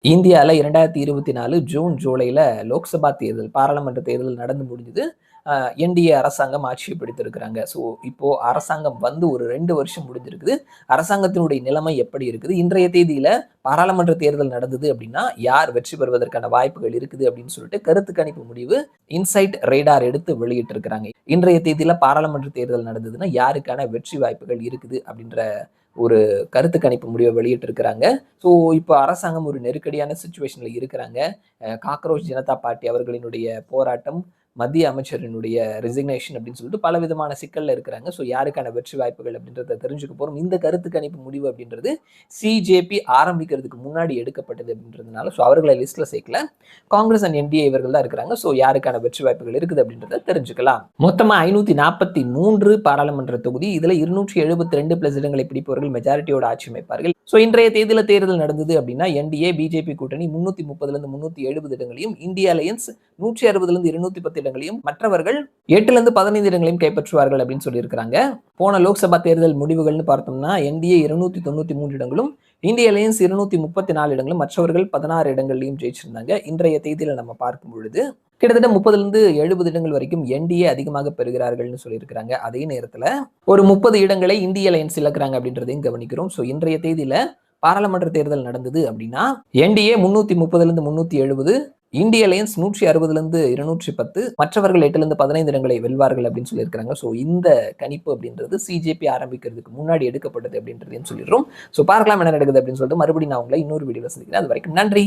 இந்தியால 2024 ஜூன், ஜூலைல லோக்சபா தேர்தல், பாராளுமன்ற தேர்தல் நடந்து முடிஞ்சது. என்டிஏ அரசாங்கம் ஆட்சியை பிடித்திருக்கிறாங்க. ஸோ, இப்போ அரசாங்கம் வந்து ஒரு 2 வருஷம் முடிஞ்சிருக்குது. அரசாங்கத்தினுடைய நிலைமை எப்படி இருக்குது? இன்றைய தேதியில பாராளுமன்ற தேர்தல் நடந்தது அப்படின்னா, யார் வெற்றி பெறுவதற்கான வாய்ப்புகள் இருக்குது அப்படின்னு சொல்லிட்டு கருத்து கணிப்பு முடிவு இன்சைட் ரேடார் எடுத்து வெளியிட்டிருக்கிறாங்க. இன்றைய தேதியில பாராளுமன்ற தேர்தல் நடந்ததுன்னா, யாருக்கான வெற்றி வாய்ப்புகள் இருக்குது அப்படின்ற ஒரு கருத்து கணிப்பு முடிவை வெளியிட்டிருக்கிறாங்க. ஸோ, இப்போ அரசாங்கம் ஒரு நெருக்கடியான சிச்சுவேஷன்ல இருக்கிறாங்க. காக்ரோச் ஜனதா பார்ட்டி அவர்களினுடைய போராட்டம், மத்திய அமைச்சரினுடைய ரெசிக்னேஷன் அப்படின்னு சொல்லிட்டு பல விதமான சிக்கல்ல இருக்கிறாங்க. ஸோ, யாருக்கான வெற்றி வாய்ப்புகள் அப்படின்றத தெரிஞ்சுக்க போறோம். இந்த கருத்து கணிப்பு முடிவு அப்படின்றது சிஜேபி ஆரம்பிக்கிறதுக்கு முன்னாடி எடுக்கப்பட்டது அப்படின்றதுனால, ஸோ அவர்களை லிஸ்ட்ல சேர்க்கல. காங்கிரஸ் அண்ட் என்டிஏ இவர்கள் தான் இருக்கிறாங்க. ஸோ, யாருக்கான வெற்றி வாய்ப்புகள் இருக்குது அப்படின்றத தெரிஞ்சுக்கலாம். மொத்தமா 543 பாராளுமன்ற தொகுதி. இதுல 272 பிளஸ் இடங்களை பிடிப்பவர்கள் மெஜாரிட்டியோட ஆட்சி அமைப்பார்கள். ஸோ, இன்றைய தேதியில தேர்தல் நடந்தது அப்படின்னா, என்டிஏ, பிஜேபி கூட்டணி 330 370 இடங்களையும், இந்தியா அலையன்ஸ் 160 210 இடங்களையும், மற்றவர்கள் 8 15 இடங்களையும் கைப்பற்றுவார்கள் அப்படின்னு சொல்லியிருக்கிறாங்க. போன லோக்சபா தேர்தல் முடிவுகள்னு பார்த்தோம்னா, என்டிஏ 293 இடங்களும், இந்திய அலையன்ஸ் 234 இடங்களும், மற்றவர்கள் 16 இடங்களையும் ஜெயிச்சிருந்தாங்க. இன்றைய தேதியில நம்ம பார்க்கும் பொழுது கிட்டத்தட்ட 30 இடங்கள் வரைக்கும் என்டிஏ அதிகமாக பெறுகிறார்கள்னு சொல்லியிருக்கிறாங்க. அதே நேரத்துல ஒரு 30 இடங்களை இந்திய அலையன்ஸ் இழக்கிறாங்க அப்படின்றதையும் கவனிக்கிறோம். ஸோ, இன்றைய தேதியில பாராளுமன்ற தேர்தல் நடந்தது அப்படின்னா, என்டிஏ 330 370, இந்திய அலையன்ஸ் 160 210, மற்றவர்கள் 8 15 இடங்களை வெல்வார்கள் அப்படின்னு சொல்லியிருக்காங்க. ஸோ, இந்த கணிப்பு அப்படின்றது சிஜேபி ஆரம்பிக்கிறதுக்கு முன்னாடி எடுக்கப்பட்டது அப்படின்றதையும் சொல்லிடுறோம். ஸோ, பார்க்கலாம் என்ன நடக்குது அப்படின்னு சொல்லிட்டு மறுபடியும் நான் உங்களை இன்னொரு வீடியோவில் சந்திக்கிறேன். அது வரைக்கும் நன்றி.